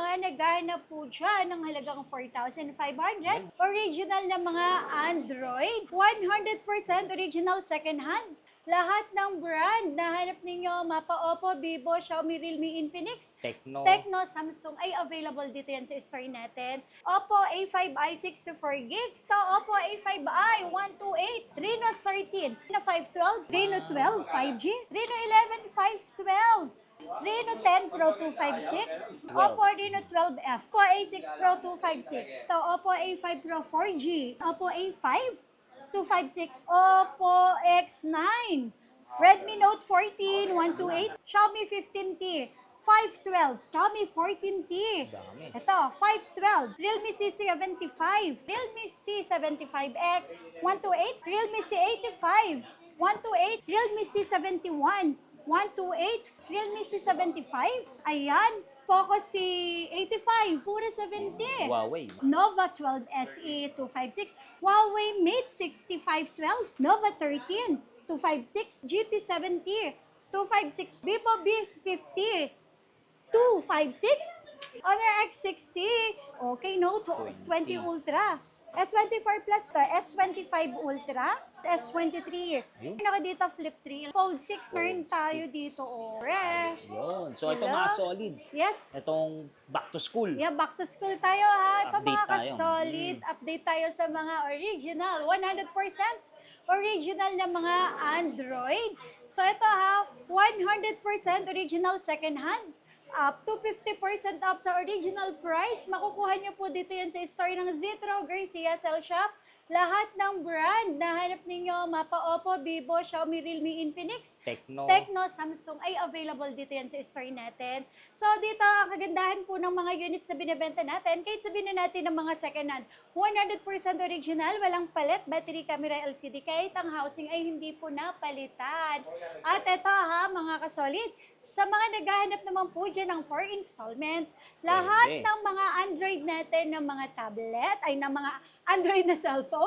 mga naghahanap po dyan ng halagang 4,500, original na mga Android, 100% original second hand. Lahat ng brand na hanap ninyo, Mapa, Oppo, Vivo, Xiaomi, Realme, Infinix, Tecno, Samsung, ay available dito yan sa store natin. Oppo A5i 64GB, ito Oppo A5i 128, Reno 13 na 512, Reno 12 5G, Reno 11 512, Reno 10 Pro 256, Oppo Reno 12F, Oppo A6 Pro 256, ito Oppo A5 Pro 4G, Oppo A5 256, Oppo X9, Redmi Note 14 128, Xiaomi 15T 512, Xiaomi 14T, ito 512, Realme C75, Realme C75X 128, Realme C85 128, Realme C71 128, Realme C75, ayan, Poco C85, pura 70. Huawei. Nova 12 SE 256, Huawei Mate 6512, Nova 13 256, GT 70 256, Vivo V50 256, Honor X6C, okay, Note 20 Ultra, S24 Plus, S25 Ultra, S23. Ano ka dito, Flip 3. Fold 6, meron tayo dito. Yun. So, ito mga solid. Yes. Itong back to school. Yeah, back to school tayo ha. Ito Update mga tayo. ka-solid. Update tayo sa mga original. 100% original na mga Android. So ito ha, 100% original second hand. Up to 50% off sa original price. Makukuha niyo po dito yan sa store ng Zitro, Garcia, Cell Shop. Lahat ng brand na hanap ninyo, Mapa, Oppo, Vivo, Xiaomi, Realme, Infinix, Tecno, Samsung, ay available dito yan sa store natin. So dito, ang kagandahan po ng mga units na binibenta natin, kahit sabihin na natin ng mga second hand, 100% original, walang palit, battery, camera, LCD, kahit ang housing ay hindi po napalitan. At ito ha, mga kasolid, sa mga naghahanap naman po dyan ng 4 installment, lahat ng mga Android natin, ng mga tablet, ay ng mga Android na cellphone,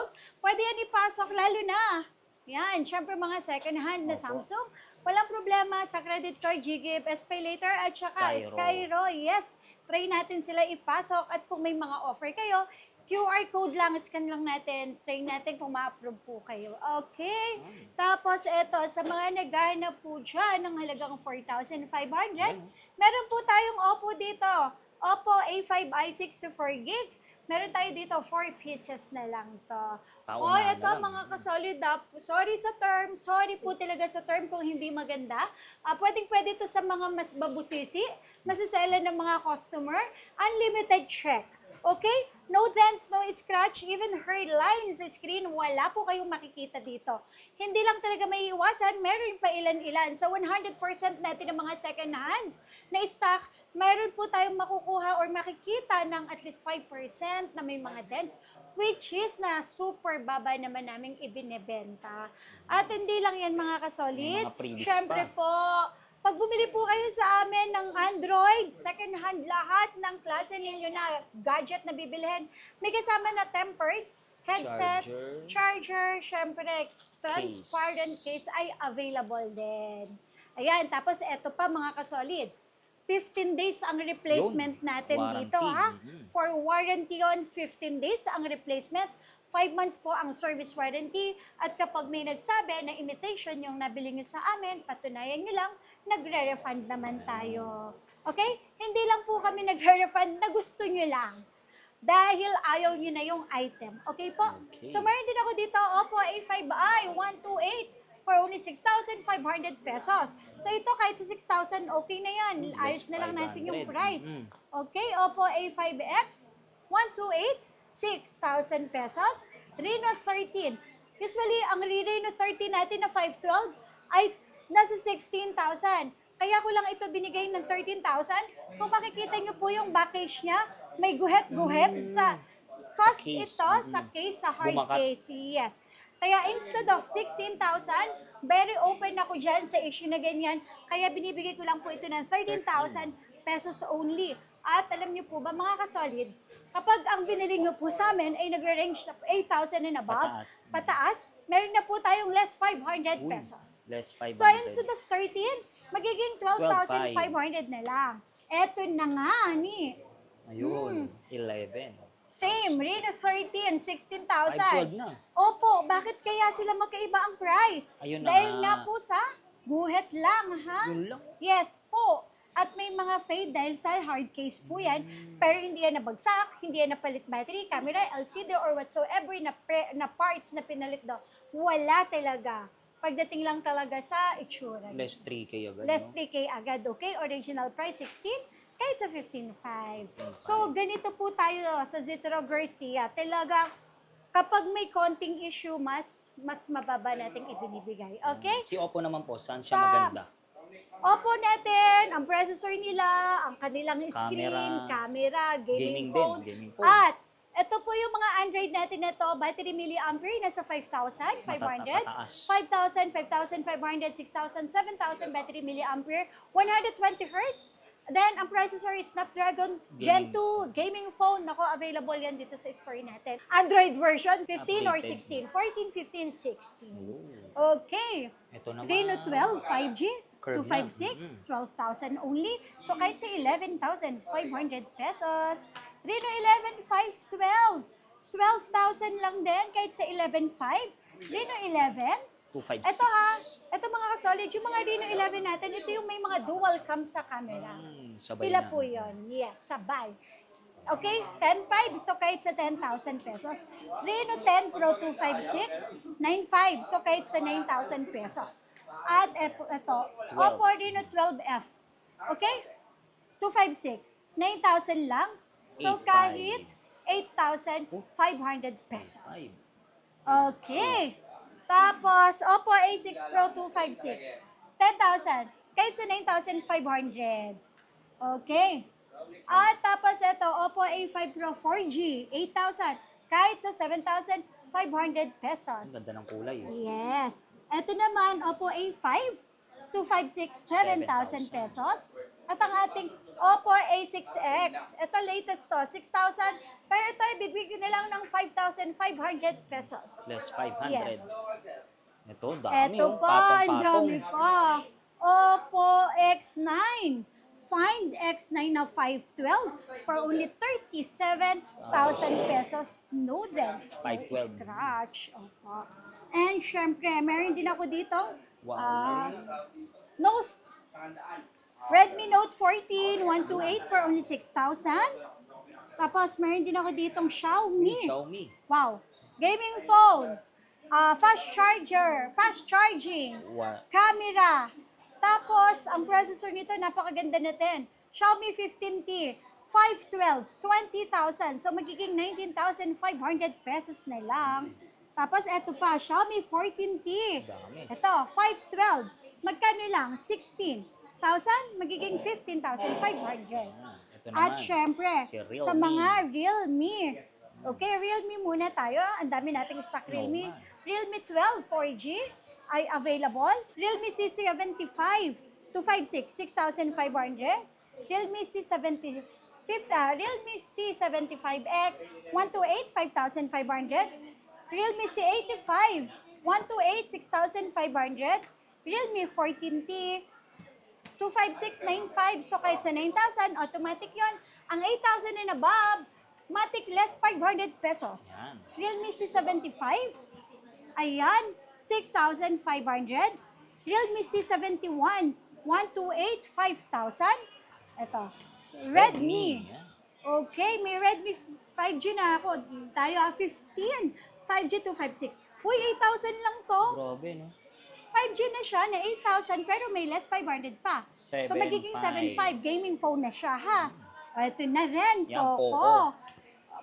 pwede yan ipasok lalo na. Yan, syempre mga second hand na Samsung, walang problema sa credit card, GGIF, SPay Later, at saka Skyro. Yes, try natin sila ipasok at kung may mga offer kayo, QR code lang, scan lang natin, try natin kung ma-approve po kayo. Okay? Tapos ito, sa mga naghahanap po dyan ng halagang 4,500, meron po tayong Oppo dito. Oppo A5i 64GB. Meron tayo dito, 4 pieces na lang to. O, ito mga kasolid, sorry sa term, sorry po talaga sa term kung hindi maganda. Pwedeng-pwede to sa mga mas babusisi, masasela ng mga customer, unlimited check. Okay? No dents, no scratch, even hard lines sa screen, wala po kayong makikita dito. Hindi lang talaga may iwasan, meron pa ilan-ilan. Sa 100% natin ng mga second hand na stock, meron po tayong makukuha or makikita ng at least 5% na may mga dents, which is na super baba naman naming ibinebenta. At hindi lang yan mga kasolid, syempre po, pag bumili po kayo sa amin ng Android, second hand lahat ng klase ninyo na gadget na bibilhin, may kasama na tempered, headset, charger, syempre, transparent case ay available din. Ayan, tapos eto pa mga kasolid, 15 days ang replacement natin dito ha. For warranty on 15 days ang replacement. 5 months po ang service warranty at kapag may nagsabi na imitation yung nabili nyo sa amin, patunayan nyo lang, nagre-refund naman tayo. Okay? Hindi lang po kami nagre-refund na gusto nyo lang. Dahil ayaw nyo na yung item. Okay po? So meron din ako dito, Oppo A5i 128 for only 6,500 pesos. So ito kahit sa 6,000, okay na yan. Ayos na lang natin yung price. Okay, Oppo A5X 128, 6,000 pesos. Reno 13. Usually, ang Reno 13 natin na 512 ay nasa 16,000. Kaya ko lang ito binigay ng 13,000. Kung makikita nyo po yung backcase niya, may guhet-guhet sa cost ito sa case, sa hard case. Yes. Kaya instead of 16,000, very open ako dyan sa issue na ganyan. Kaya binibigay ko lang po ito ng 13,000 pesos only. At alam niyo po ba mga kasolid, kapag ang binili nyo po sa amin ay nagre-range na 8,000 and above, pataas, meron na po tayong less 500 pesos. Less 500. So instead of 13, magiging 12,500 na lang. Eto na nga, ni. Ayun, 11. Same, Reno 13, 16,000. 512 na. Opo, bakit kaya sila magkaiba ang price? Ayun na Dahil nga. nga po sa guhit lang, ha? Yun lang. Yes po. At may mga fade dahil sa hard case po yan, pero hindi yan nabagsak, hindi yan napalit battery, camera, LCD, or whatsoever na parts na pinalit daw. Wala talaga. Pagdating lang talaga sa itsura. Less 3K agad, Less no? 3K agad, okay? Original price 16, kahit sa 15.5. So, ganito po tayo sa Zitro Garcia. Talagang, kapag may konting issue, mas mababa nating ibinibigay. Okay? Si Oppo naman po, saan siya Sa- maganda? Oppo natin, ang processor nila, ang kanilang screen, camera, Gaming gaming din, phone. gaming phone. At ito po yung mga Android natin na to, battery milliampere nasa 5,500, Matataas. 5,000, 5,500, 6,000, 7,000 battery milliampere, 120 Hz. Then, ang processor is Snapdragon Gen 2 gaming phone. Nako, available yan dito sa store natin. Android version 15 or Updated. 16, 14, 15, 16. Ayun. Okay. Ito naman. Reno 12, 5G, Curve 256, lang. 12,000 only. So kahit sa 11,500 pesos. Reno 11, 512, 12,000 lang din kahit sa 11,500. Reno 11, 256. ito ha, ito mga kasolid, yung mga Reno 11 natin, ito yung may mga dual cam sa camera. Sabay Sila na. po yun. Yes, sabay. Okay, 10.5, so kahit sa 10,000 pesos. Reno 10 Pro 256, 9.5, so kahit sa 9,000 pesos. At ito, 12. Oppo Reno 12F, okay? 256, 9,000 lang. So 8.5. kahit 8,500 pesos. Okay. Tapos, Oppo A6 Pro 256, 10,000, kahit sa 9,500. Okay. At tapos ito, Oppo A5 Pro 4G, 8,000, kahit sa 7,500 pesos. Ang ganda ng kulay. Yes. Ito naman, Oppo A5, 256, 7,000 pesos. At ang ating Oppo A6X, ito latest to, 6,000, pero ito ibibigay na lang ng 5,500 pesos. Less 500. Yes. Ito, dami. Ito oh. pa, ang Patong-patong. dami pa. Oppo X9. Find X9 na 512 for only 37,000 pesos. No dents, no 512. scratch. Opo. And syempre, meron din ako dito. Wow. Note, Redmi Note 14, 128 for only 6,000. Tapos, meron din ako ditong Xiaomi. Xiaomi. Wow. Gaming phone. Fast charger. Fast charging. Camera. Tapos, ang processor nito, napakaganda natin. Xiaomi 15T. 512. 20,000. So, magiging 19,500 pesos na lang. Tapos, eto pa. Xiaomi 14T. Dami. Ito, 512. Magkano lang? 16,000. Magiging 15,500. Ito naman. At syempre, si Realme. sa mga Realme. Okay, Realme muna tayo. Ang dami nating stock Realme. man. Realme 12 4G ay available. Realme C75 256, 6,500. Realme C70, Realme C75X 128, 5,500. Realme C85 128, 6,500. Realme 14T 25695. So kahit sa 9,000, automatic yon. Ang 8,000 and above, matic less 500 pesos. Yan. Realme C75, ayan, 6,500. Realme C71, 128, 5,000. Ito, Redmi. Yan. Okay, may Redmi 5G na ako. Tayo 15, 5G 256. Uy, 8,000 lang to. Grabe, no? 5G na siya na 8,000 pero may less 500 pa. So 7.5. magiging 7.5 gaming phone na siya ha. Ito na rin, Yan, Poco.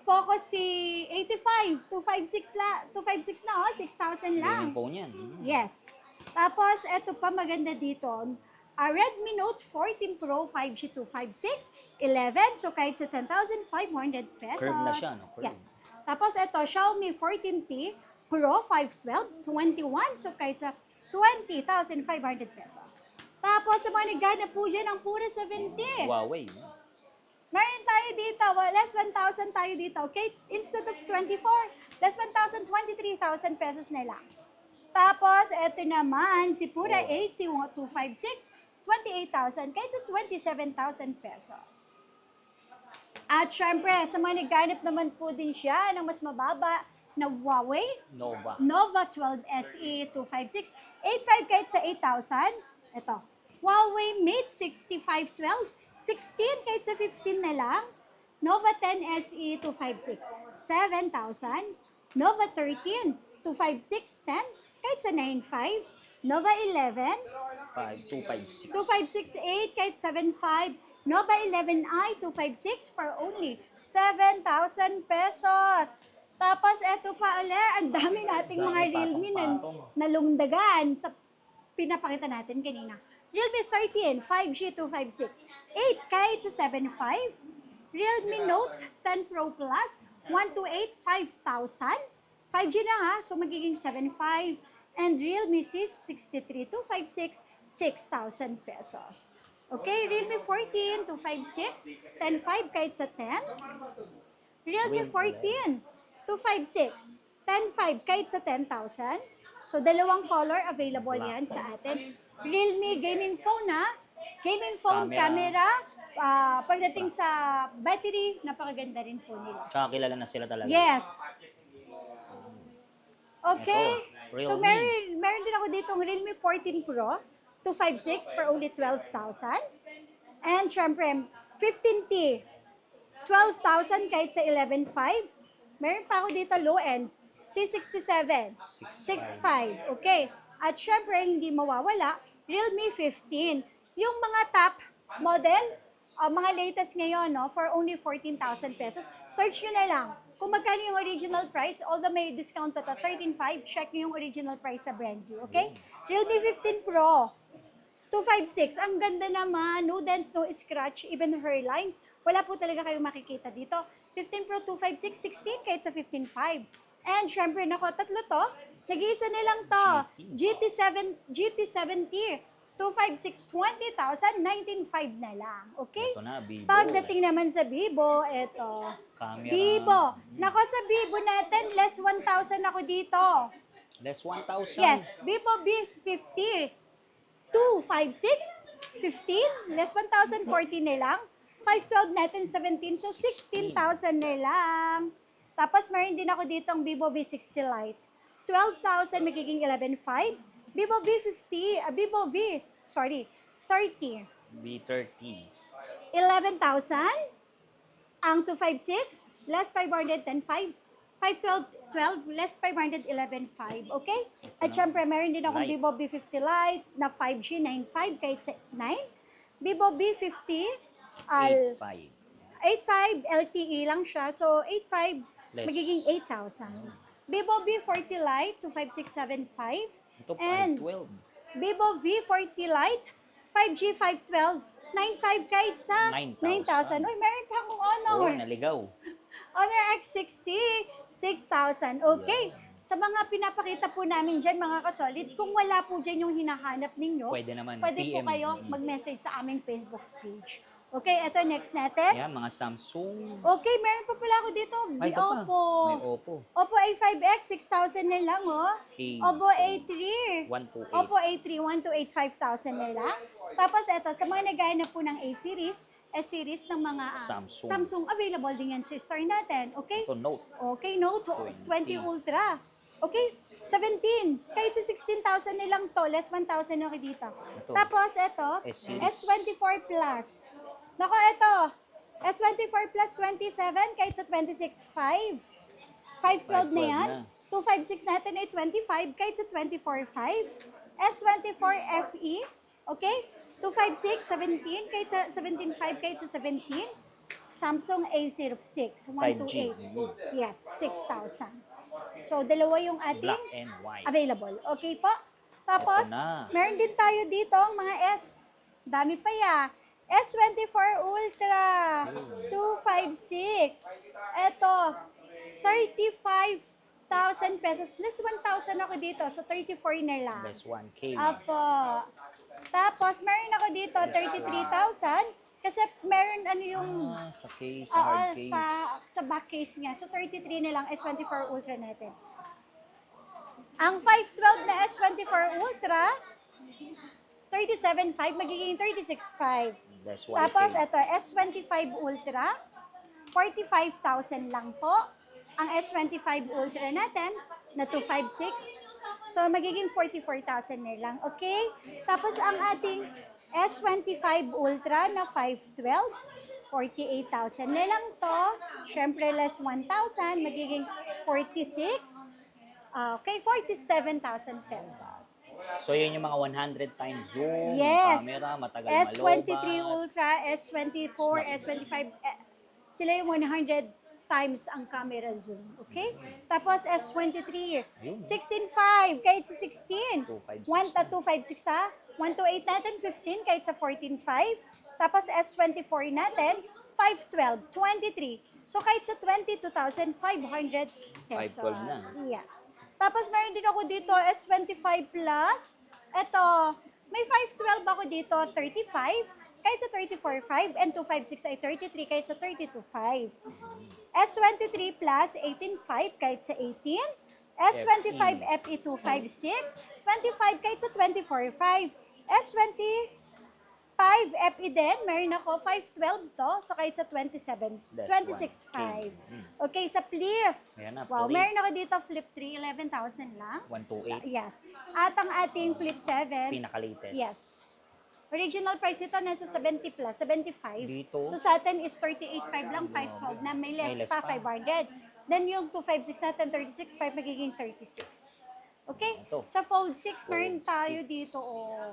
Poco C85, 256 na 6,000 lang. Gaming phone yan. Yes. Tapos ito pa maganda dito, Redmi Note 14 Pro 5G 256, 11, so kahit sa 10,500 pesos. Curve na siya, no? Curve. Yes. Tapos ito, Xiaomi 14T Pro 512, 21, so kahit sa 20,500 pesos. Tapos sa mga naghanap po dyan, ang pura 70. Huawei. Meron tayo dito, less 1,000 tayo dito, okay? Instead of 24, less 1,000, 23,000 pesos na lang. Tapos, eto naman, si Pura 80, 256, 28,000, kahit sa 27,000 pesos. At syempre, sa mga nagganap naman po din siya ng mas mababa na Huawei Nova. Nova 12 SE 256, 8.5 kahit sa 8,000. Ito, Huawei Mate 6512, 16 kahit sa 15 na lang. Nova 10 SE 256, 7,000. Nova 13, 256, 10 kahit sa 9.5. Nova 11, 256. 2568 kahit 75. Nova 11i 256 for only 7,000 pesos. Tapos eto pa ulit, ang dami nating mga Dami, Realme na patong-patong. nalungdagan sa pinapakita natin kanina. Realme 13 5G 256, 8 kahit sa 75. Realme Note 10 Pro Plus 128 5,000. 5G na ha, so magiging 7.5. And Realme C63 256, 6,000 pesos. Okay, Realme 14 256, 10.5 kahit sa 10. Realme 14 256, 10.5 kahit sa 10,000. So, dalawang color available yan sa atin. Realme gaming phone ha. Gaming phone, camera. Pagdating sa battery, napakaganda rin po nila. Tsaka kilala na sila talaga. Yes. Okay. Ito, So, Realme. meron din ako dito Realme 14 Pro 256 for only 12,000. And syempre, 15T 12,000 kahit sa 11.5. Meron pa ako dito low ends C67 6.5. Okay. At syempre, hindi mawawala Realme 15. Yung mga top model, mga latest ngayon, no, for only 14,000 pesos. Search nyo na lang kung magkano yung original price, although may discount pa to, 13.5, check nyo yung original price sa brand new, okay? Realme 15 Pro, 256, ang ganda naman, no dents, no scratch, even hairline, wala po talaga kayong makikita dito. 15 Pro 256, 16 kahit sa 15.5. And syempre, nako, tatlo to, nag-iisa na lang to, GT70, 256, 20,000, 19.5 na lang, okay? Ito na, Vivo. Pagdating naman sa Vivo, eto, Camera. Vivo. Nako, sa Vivo natin, less 1,000 ako dito. Less 1,000. Yes, Vivo V50. 256, 15, less 1,000, 14 na lang. 512 natin, 17, so 16,000 na lang. Tapos meron din ako dito ang Vivo V60 Lite. 12,000, magiging 11,500. Vivo V50, Vivo V, 30. B30. 11,000. Ang 256, less 500, 10,500. 512, less 500, 11,500. Okay? At syempre, meron din akong Lite. Vivo B50 Lite na 5G, 9.5 kahit sa 9. Vivo B50, 8.5. 8.5 LTE lang siya. So, 8.5, Less. magiging 8,000. Vivo B40 Lite, 25675. Ito, And 512. Vivo V40 Lite, 5G 512, 9.5 kahit sa 9,000. 9,000. Uy, meron pa akong Oo, Honor. naligaw. Honor X6C, 6,000. Okay. Sa mga pinapakita po namin dyan, mga kasolid, kung wala po dyan yung hinahanap ninyo, Pwede naman, pwede po PM. kayo mag-message sa aming Facebook page. Okay, eto next natin. Yan, mga Samsung. Okay, meron pa pala ako dito. Ay, ito pa. Oppo. May Oppo. Oppo A5X, 6,000 na lang, oh. A- Oppo A3. 128. Oppo A3, 128, 5,000 na lang. Tapos eto, sa mga naghahanap po ng A-series, S-series ng mga Samsung. available din yan sa store natin. Okay? Ito, Note. Okay, Note 20 Ultra. Okay, 17. Kahit sa 16,000 na lang to, less 1,000 ako dito. Ito. Tapos eto, S-series. S24 Plus. Nako, eto, S24 Plus 27, kahit sa 26.5. 512 na yan. 256 natin ay 25, kahit sa 24.5. S24 FE, okay? 256, 17, kahit sa 17.5, kahit sa 17. Samsung A06, 128. Yes, 6,000. So, dalawa yung ating Black and white. available. Okay po? Tapos, Ito na. meron din tayo dito mga S. Dami pa ya. S24 Ultra, 256. Ito, 35,000 pesos. Less 1,000 ako dito. So, 34 na lang. Less 1K. Apo. Tapos, meron ako dito, 33,000. Kasi meron ano yung Sa case, Oo, hard case. sa back case nga. So, 33 na lang S24 Ultra natin. Ang 512 na S24 Ultra, 37.5, magiging 36.5. Less 1K. Tapos, ito, S25 Ultra, 45,000 lang po. Ang S25 Ultra natin na 256. So, magiging 44,000 na lang. Okay? Tapos, ang ating S25 Ultra na 512, 48,000 na lang to. Siyempre, less 1,000, magiging 46. Okay, 47,000 pesos. So, yun yung mga 100 times zoom, Yes. camera, matagal S23 malobat. Ultra, S24, S25, sila yung 100 times ang camera zoom. Okay? Tapos S23, Ayun. 16.5 kahit sa 16. 256. 256 ha? 128 natin, 15 kahit sa 14.5. Tapos S24 natin, 512, 23. So kahit sa 22,500 pesos. 512 na. Yes. Tapos meron din ako dito, S25 Plus. Ito, may 512 ako dito, 35. Kahit sa 34.5 and 256 ay 33 kahit sa 32.5. S23 Plus 18.5 kahit sa 18. S25 FE 256, 25 kahit sa 24.5. S25 FE din, meron ako 512 to, so kahit sa 26.5. Okay, sa flip. Ayan na, Wow, flip. meron ako dito flip 3, 11,000 lang. 128. Yes. At ang ating flip 7, Pinaka-latest. yes. Original price ito nasa 70 plus, 75. Dito? So sa atin is 38.5 lang, 512 na may less May less pa, pa. 500. Then yung 256 natin, 36.5 magiging 36. Okay? Ito. Sa fold 6, meron Fold tayo 6. dito, oh.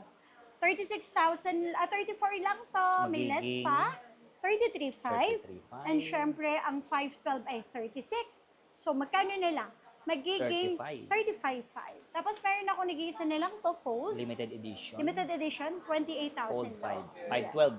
36,000, 34 lang to, may less Magiging pa. 33.5. 33.5. And syempre, ang 512 ay 36. So magkano na lang? Magiging 35.5. Tapos meron ako nag-iisa na lang to fold. Limited edition. Limited edition, 28,000. Fold lang. 5. 512.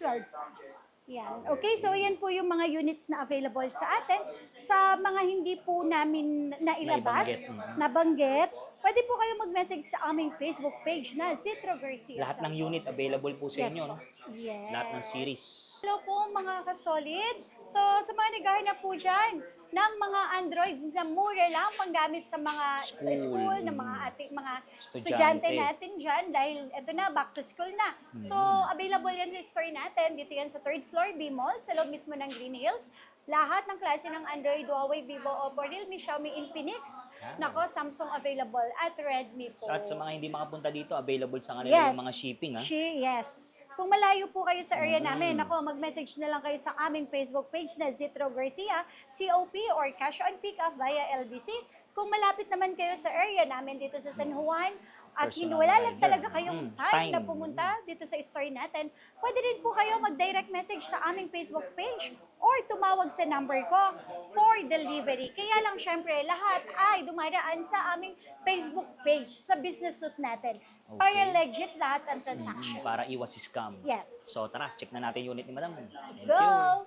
512. Yan. Okay, so yan po yung mga units na available sa atin. Sa mga hindi po namin nailabas, nabanggit, pwede po kayo mag-message sa aming Facebook page na Zitro Garcia. Lahat ng unit available po sa Yes inyo, po. no? Yes. Lahat ng series. Hello po mga kasolid. So sa mga naghahanap po dyan ng mga Android na mura lang panggamit sa mga sa school, ng mga ating mga estudyante natin dyan dahil ito na, back to school na. So available yan sa store natin. Dito yan sa 3rd floor, B-Mall, sa loob mismo ng Green Hills. Lahat ng klase ng Android, Huawei, Vivo, Oppo, Realme, Xiaomi, Infinix. Nako, Samsung available at Redmi po. So, at sa mga hindi makapunta dito, available sa kanila yung mga shipping, ha? Yes. Kung malayo po kayo sa area namin, ako, mag-message na lang kayo sa aming Facebook page na Zitro Garcia, COP or Cash on Pick Up via LBC. Kung malapit naman kayo sa area namin dito sa San Juan, at Personal wala lang rider. talaga kayong time na Time. pumunta dito sa store natin, pwede rin po kayo mag-direct message sa aming Facebook page or tumawag sa number ko for delivery. Kaya lang syempre, lahat ay dumaraan sa aming Facebook page sa business suit natin para legit lahat ang transaction. Para iwas scam. Yes. So, tara, check na natin yung unit ni Madam. Let's Thank you. go!